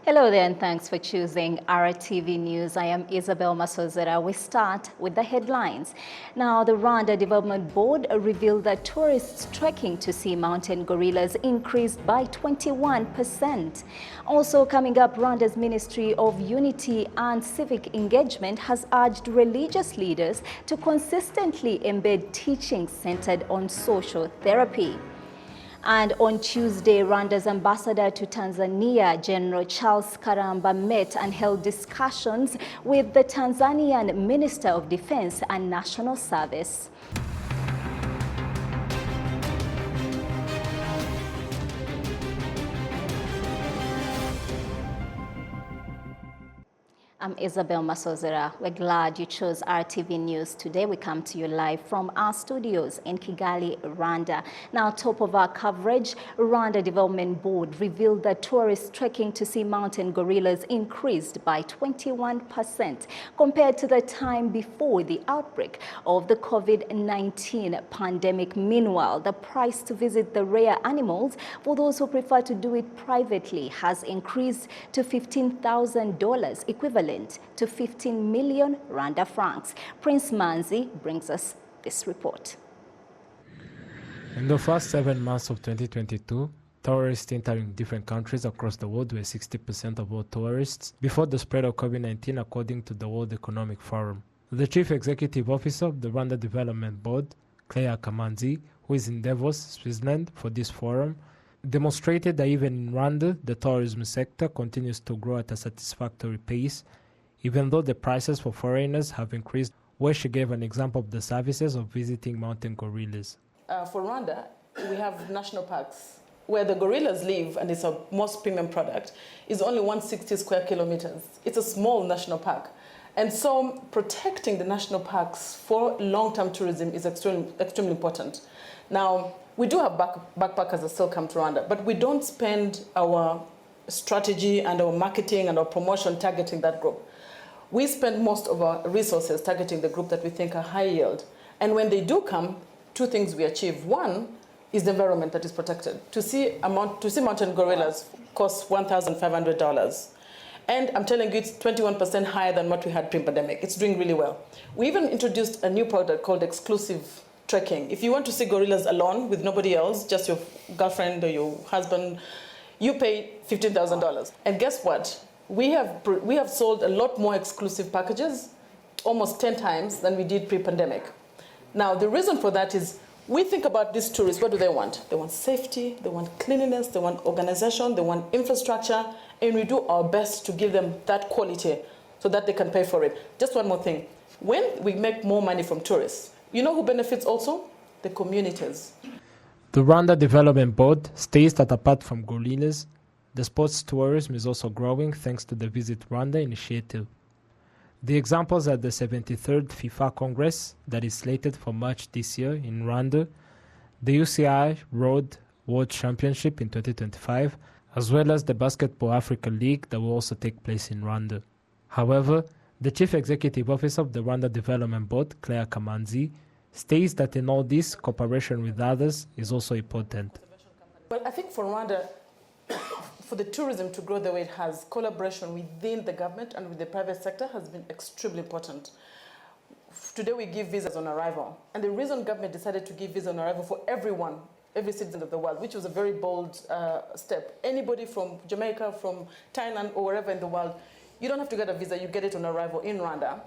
Hello there and thanks for choosing RwandaTV News. I am Isabel Masozera. We start with the headlines. Now, the Rwanda Development Board revealed that tourists trekking to see mountain gorillas increased by 21%. Also coming up, Rwanda's Ministry of Unity and Civic Engagement has urged religious leaders to consistently embed teachings centered on social therapy. And on Tuesday, Rwanda's ambassador to Tanzania, General Charles Karamba, met and held discussions with the Tanzanian Minister of Defense and National Service. I'm Isabel Masozera. We're glad you chose RTV News. Today we come to you live from our studios in Kigali, Rwanda. Now, top of our coverage, Rwanda Development Board revealed that tourists trekking to see mountain gorillas increased by 21% compared to the time before the outbreak of the COVID-19 pandemic. Meanwhile, the price to visit the rare animals for those who prefer to do it privately has increased to $15,000, equivalent to 15 million Rwanda francs. Prince Manzi brings us this report. In the first 7 months of 2022, tourists entering different countries across the world were 60% of all tourists before the spread of COVID-19, according to the World Economic Forum. The Chief Executive Officer of the Rwanda Development Board, Claire Kamanzi, who is in Davos, Switzerland, for this forum, demonstrated that even in Rwanda, the tourism sector continues to grow at a satisfactory pace, even though the prices for foreigners have increased, where she gave an example of the services of visiting mountain gorillas. For Rwanda, we have national parks where the gorillas live, and it's a most premium product, is only 160 square kilometers. It's a small national park. And so protecting the national parks for long-term tourism is extremely important. Now, we do have backpackers that still come to Rwanda, but we don't spend our strategy and our marketing and our promotion targeting that group. We spend most of our resources targeting the group that we think are high yield. And when they do come, two things we achieve. One is the environment that is protected. To see mountain gorillas costs $1,500. And I'm telling you, it's 21% higher than what we had pre-pandemic. It's doing really well. We even introduced a new product called exclusive trekking. If you want to see gorillas alone with nobody else, just your girlfriend or your husband, you pay $15,000. And guess what? We have sold a lot more exclusive packages, almost 10 times than we did pre-pandemic. Now, the reason for that is we think about these tourists, what do they want? They want safety, they want cleanliness, they want organization, they want infrastructure, and we do our best to give them that quality so that they can pay for it. Just one more thing. When we make more money from tourists, you know who benefits also? The communities. The Rwanda Development Board states that apart from gorillas, the sports tourism is also growing thanks to the Visit Rwanda initiative. The examples are the 73rd FIFA Congress that is slated for March this year in Rwanda, the UCI Road World Championship in 2025, as well as the Basketball Africa League that will also take place in Rwanda. However, the Chief Executive Officer of the Rwanda Development Board, Claire Kamanzi, states that in all this, cooperation with others is also important. Well, I think for Rwanda, for the tourism to grow the way it has, collaboration within the government and with the private sector has been extremely important. Today we give visas on arrival. And the reason government decided to give visas on arrival for everyone, every citizen of the world, which was a very bold step. Anybody from Jamaica, from Thailand, or wherever in the world, you don't have to get a visa, you get it on arrival in Rwanda.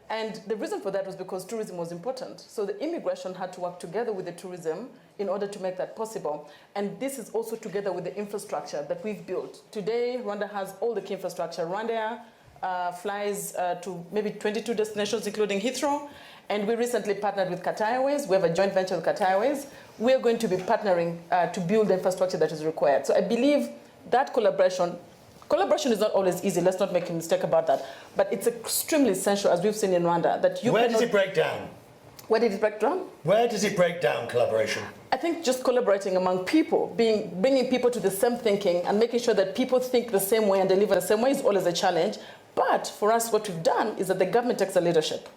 And the reason for that was because tourism was important. So the immigration had to work together with the tourism in order to make that possible. And this is also together with the infrastructure that we've built. Today, Rwanda has all the key infrastructure. Rwanda flies to maybe 22 destinations, including Heathrow. And we recently partnered with Qatar Airways. We have a joint venture with Qatar Airways. We're going to be partnering to build the infrastructure that is required. So I believe that collaboration is not always easy. Let's not make a mistake about that. But it's extremely essential, as we've seen in Rwanda, that you Where does it break down? Where did it break down? Where does it break down, collaboration? I think just collaborating among people, bringing people to the same thinking and making sure that people think the same way and deliver the same way is always a challenge. But for us, what we've done is that the government takes the leadership.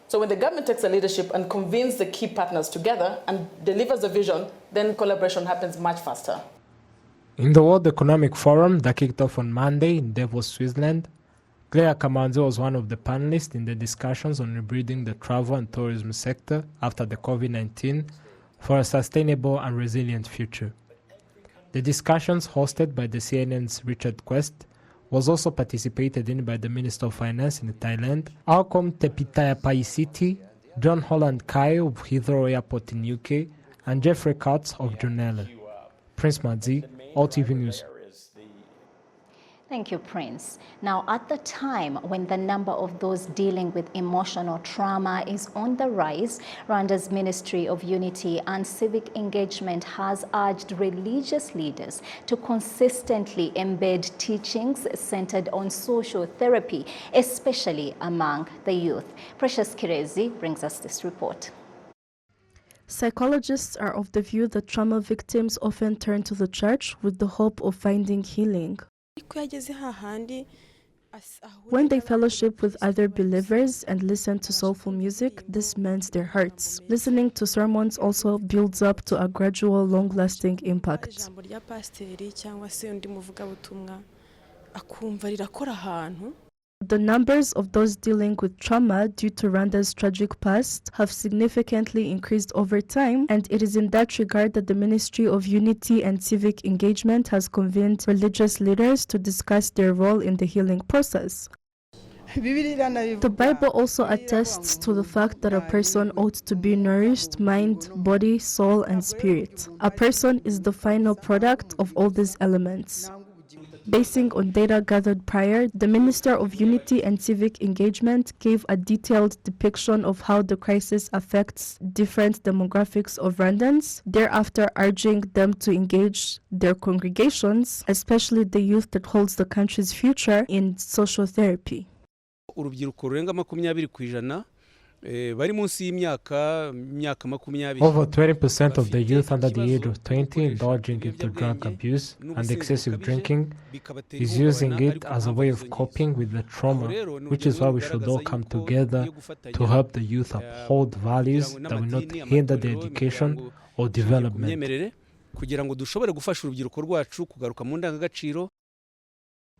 So when the government takes the leadership and convenes the key partners together and delivers the vision, then collaboration happens much faster. In the World Economic Forum that kicked off on Monday in Davos, Switzerland, Claire Kamanzi was one of the panelists in the discussions on rebuilding the travel and tourism sector after the COVID-19 for a sustainable and resilient future. The discussions, hosted by the CNN's Richard Quest, was also participated in by the Minister of Finance in Thailand, Alkom Tepitayapaisiti, John Holland Kai of Heathrow Airport in UK, and Jeffrey Katz of Junela. Prince Madzi, RwandaTV News. Thank you, Prince. Now, at the time when the number of those dealing with emotional trauma is on the rise, Rwanda's Ministry of Unity and Civic Engagement has urged religious leaders to consistently embed teachings centered on social therapy, especially among the youth. Precious Kirezi brings us this report. Psychologists are of the view that trauma victims often turn to the church with the hope of finding healing. When they fellowship with other believers and listen to soulful music, this mends their hearts. Listening to sermons also builds up to a gradual, long-lasting impact. The numbers of those dealing with trauma due to Rwanda's tragic past have significantly increased over time, and it is in that regard that the Ministry of Unity and Civic Engagement has convened religious leaders to discuss their role in the healing process. The Bible also attests to the fact that a person ought to be nourished mind, body, soul, and spirit. A person is the final product of all these elements. Basing on data gathered prior, the Minister of Unity and Civic Engagement gave a detailed depiction of how the crisis affects different demographics of Rwandans, thereafter urging them to engage their congregations, especially the youth that holds the country's future, in social therapy. Over 20% of the youth under the age of 20 indulging into drug abuse and excessive drinking is using it as a way of coping with the trauma, which is why we should all come together to help the youth uphold values that will not hinder their education or development.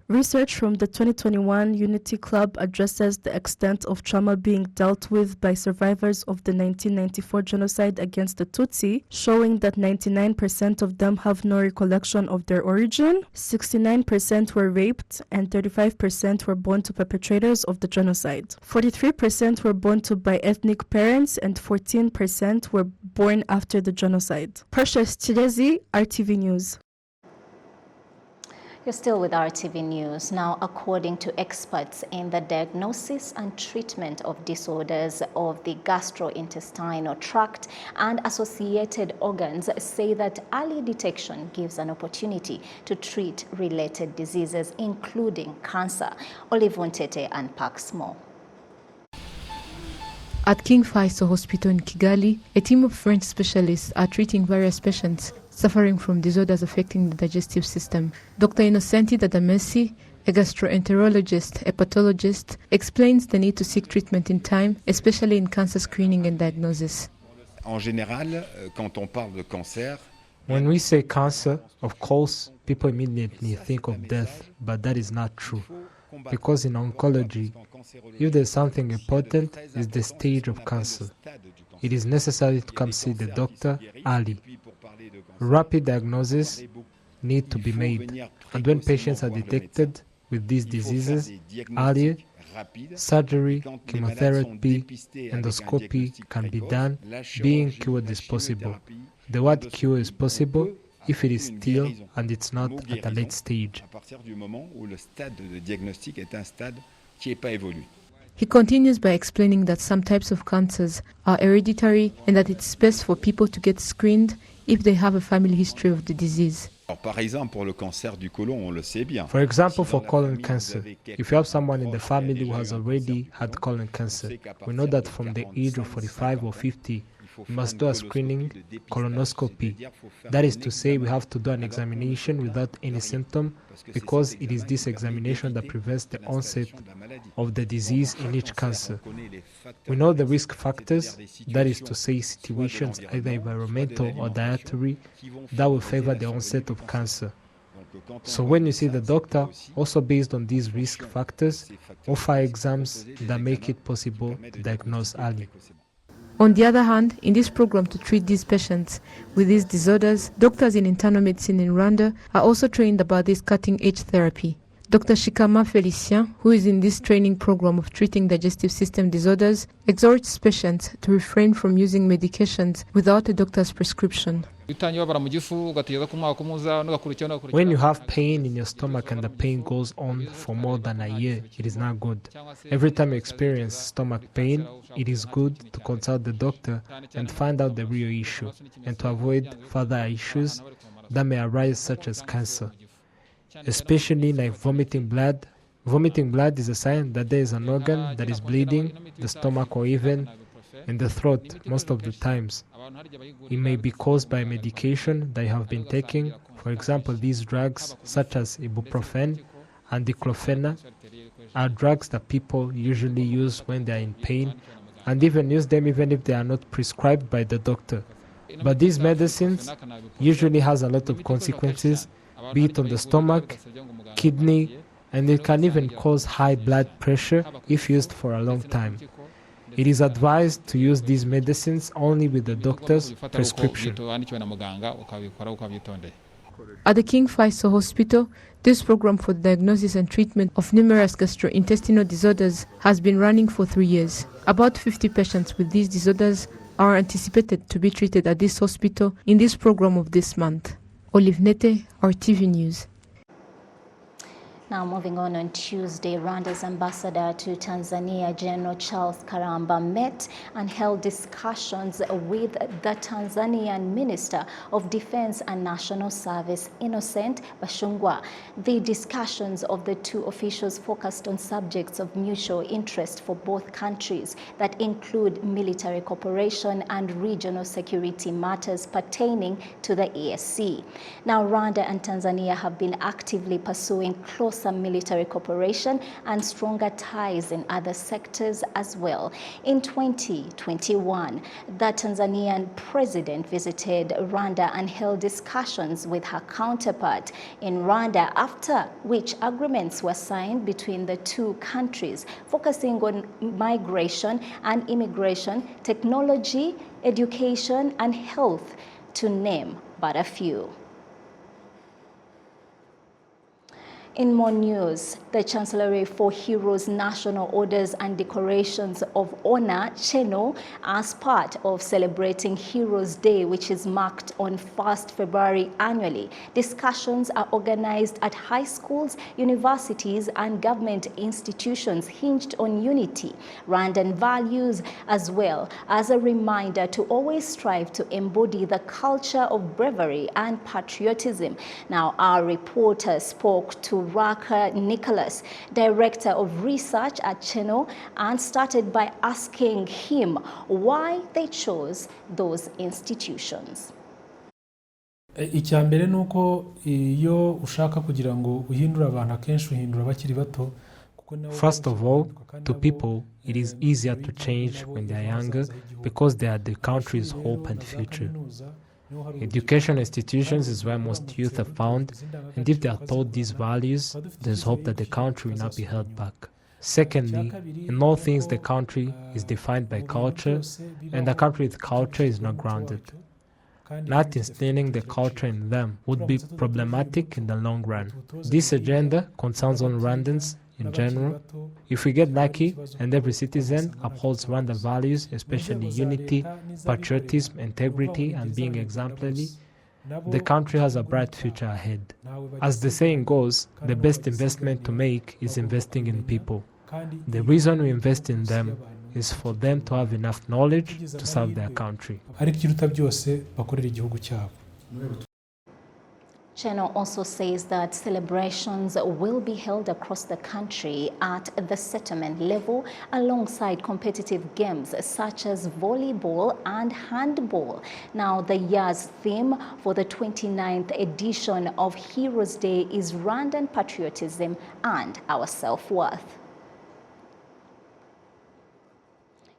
Research from the 2021 Unity Club addresses the extent of trauma being dealt with by survivors of the 1994 genocide against the Tutsi, showing that 99% of them have no recollection of their origin, 69% were raped, and 35% were born to perpetrators of the genocide. 43% were born to by ethnic parents, and 14% were born after the genocide. Precious Chirezi, RTV News. You're still with RTV News. Now, according to experts in the diagnosis and treatment of disorders of the gastrointestinal tract and associated organs, say that early detection gives an opportunity to treat related diseases, including cancer. Olive Wontete unpacks more. At King Faisal Hospital in Kigali, a team of French specialists are treating various patients suffering from disorders affecting the digestive system. Dr. Innocenti Dadamesi, a gastroenterologist, a pathologist, explains the need to seek treatment in time, especially in cancer screening and diagnosis. En général, quand on parle de cancer, when we say cancer, of course, people immediately think of death, but that is not true. Because in oncology, if there's something important, it's the stage of cancer. It is necessary to come see the doctor early. Rapid diagnosis need to be made, and when patients are detected with these diseases earlier, surgery, chemotherapy, endoscopy can be done. Being cured is possible. The word cure is possible if it is still and it's not at a late stage. He continues by explaining that some types of cancers are hereditary and that it's best for people to get screened if they have a family history of the disease. For example, for colon cancer, if you have someone in the family who has already had colon cancer, we know that from the age of 45 or 50, we must do a screening colonoscopy. That is to say, we have to do an examination without any symptom, because it is this examination that prevents the onset of the disease in each cancer. We know the risk factors, that is to say, situations either environmental or dietary, that will favor the onset of cancer. So when you see the doctor, also based on these risk factors, offer exams that make it possible to diagnose early. On the other hand, in this program to treat these patients with these disorders, doctors in internal medicine in Rwanda are also trained about this cutting-edge therapy. Dr. Shikama Felicien, who is in this training program of treating digestive system disorders, exhorts patients to refrain from using medications without a doctor's prescription. When you have pain in your stomach and the pain goes on for more than a year, it is not good. Every time you experience stomach pain, it is good to consult the doctor and find out the real issue, and to avoid further issues that may arise, such as cancer. Especially like vomiting blood. Vomiting blood is a sign that there is an organ that is bleeding, the stomach or even in the throat most of the times. It may be caused by medication that you have been taking. For example, these drugs such as ibuprofen and diclofenac are drugs that people usually use when they are in pain, and even use them even if they are not prescribed by the doctor. But these medicines usually has a lot of consequences, be it on the stomach, kidney, and it can even cause high blood pressure if used for a long time. It is advised to use these medicines only with the doctor's prescription. At the King Faisal Hospital, this program for the diagnosis and treatment of numerous gastrointestinal disorders has been running for 3 years. About 50 patients with these disorders are anticipated to be treated at this hospital in this program of this month. Olive Nete, RTV News. Now moving on Tuesday, Rwanda's ambassador to Tanzania, General Charles Karamba, met and held discussions with the Tanzanian Minister of Defense and National Service, Innocent Bashungwa. The discussions of the two officials focused on subjects of mutual interest for both countries that include military cooperation and regional security matters pertaining to the EAC. Now, Rwanda and Tanzania have been actively pursuing closer military cooperation and stronger ties in other sectors as well. In 2021, the Tanzanian president visited Rwanda and held discussions with her counterpart in Rwanda, after which agreements were signed between the two countries, focusing on migration and immigration, technology, education, and health, to name but a few. In more news, the Chancellery for Heroes National Orders and Decorations of Honor, CHENO, as part of celebrating Heroes Day, which is marked on 1st February annually. Discussions are organized at high schools, universities, and government institutions hinged on unity, Rwandan values, as well as a reminder to always strive to embody the culture of bravery and patriotism. Now, our reporter spoke to Raka Nicholas, Director of Research at CHENO, and started by asking him why they chose those institutions. Icyambere nuko iyo ushaka kugira ngo uhindura abantu akenshi uhindura bakiri bato. First of all, to people, it is easier to change when they are younger because they are the country's hope and future. Education institutions is where most youth are found, and if they are taught these values, there's hope that the country will not be held back. Secondly, in all things the country is defined by culture, and a country with culture is not grounded. Not instilling the culture in them would be problematic in the long run. This agenda concerns all Rwandans in general. If we get lucky and every citizen upholds Rwandan values, especially unity, patriotism, integrity, and being exemplary, the country has a bright future ahead. As the saying goes, the best investment to make is investing in people. The reason we invest in them is for them to have enough knowledge to serve their country. CHENO also says that celebrations will be held across the country at the settlement level alongside competitive games such as volleyball and handball. Now, the year's theme for the 29th edition of Heroes Day is Rwandan patriotism and our self-worth.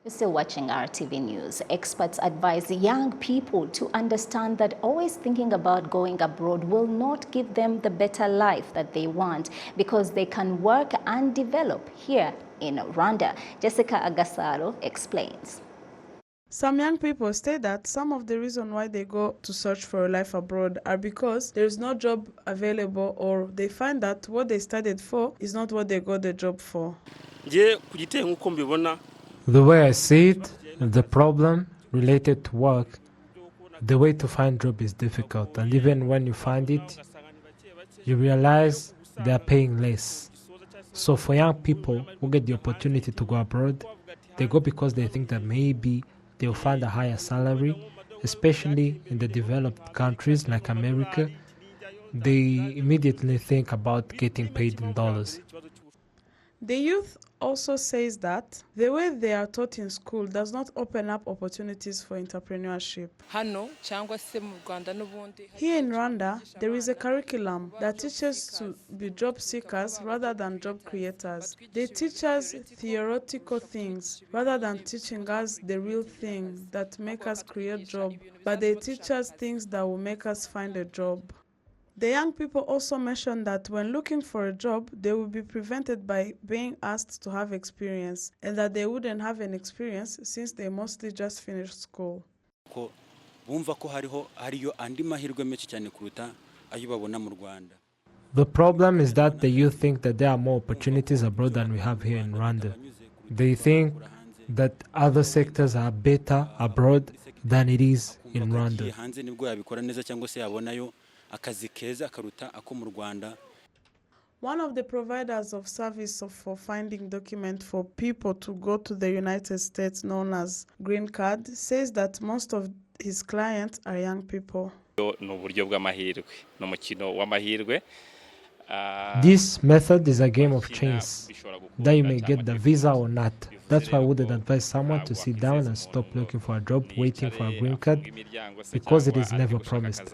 You're still watching RTV News. Experts advise young people to understand that always thinking about going abroad will not give them the better life that they want because they can work and develop here in Rwanda. Jessica Agasaro explains. Some young people state that some of the reason why they go to search for a life abroad are because there is no job available, or they find that what they studied for is not what they got the job for. The way I see it, the problem related to work, the way to find job is difficult, and even when you find it, you realize they are paying less. So for young people who get the opportunity to go abroad, they go because they think that maybe they'll find a higher salary, especially in the developed countries like America. They immediately think about getting paid in dollars. The youth also says that the way they are taught in school does not open up opportunities for entrepreneurship. Here in Rwanda, there is a curriculum that teaches to be job seekers rather than job creators. They teach us theoretical things rather than teaching us the real thing that make us create job, but they teach us things that will make us find a job. The young people also mentioned that when looking for a job, they will be prevented by being asked to have experience, and that they wouldn't have an experience since they mostly just finished school. The problem is that the youth think that there are more opportunities abroad than we have here in Rwanda. They think that other sectors are better abroad than it is in Rwanda. One of the providers of service for finding documents for people to go to the United States, known as Green Card, says that most of his clients are young people. This method is a game of chance, that you may get the visa or not. That's why I would advise someone to sit down and stop looking for a job, waiting for a green card, because it is never promised.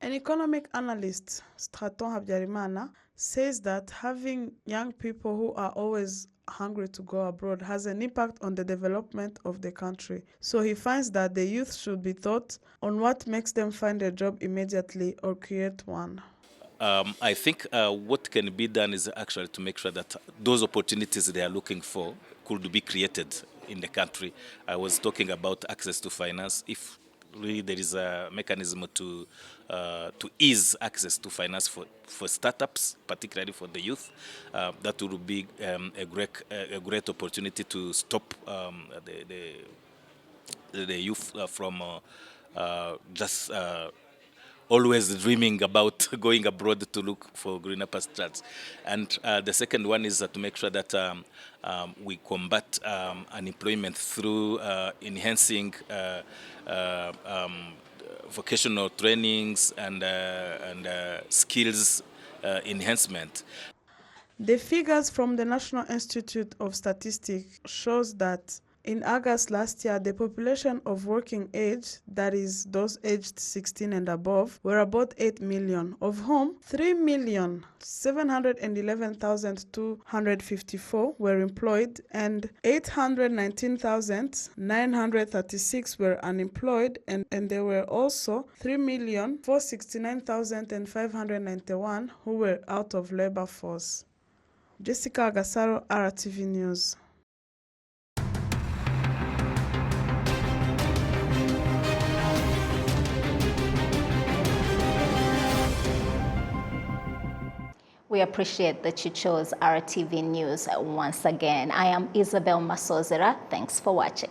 An economic analyst, Straton Habyarimana, says that having young people who are always hungry to go abroad has an impact on the development of the country. So he finds that the youth should be taught on what makes them find a job immediately or create one. I think what can be done is actually to make sure that those opportunities they are looking for could be created in the country. I was talking about access to finance. If really there is a mechanism to ease access to finance for startups, particularly for the youth, that would be a great opportunity to stop the youth from just always dreaming about going abroad to look for greener pastures. And the second one is to make sure that we combat unemployment through enhancing vocational trainings and skills enhancement. The figures from the National Institute of Statistics shows that in August last year, the population of working age, that is those aged 16 and above, were about 8 million, of whom 3,711,254 were employed and 819,936 were unemployed, and there were also 3,469,591 who were out of labor force. Jessica Agasaro, RTV News. We appreciate that you chose RTV News once again. I am Isabel Masozera. Thanks for watching.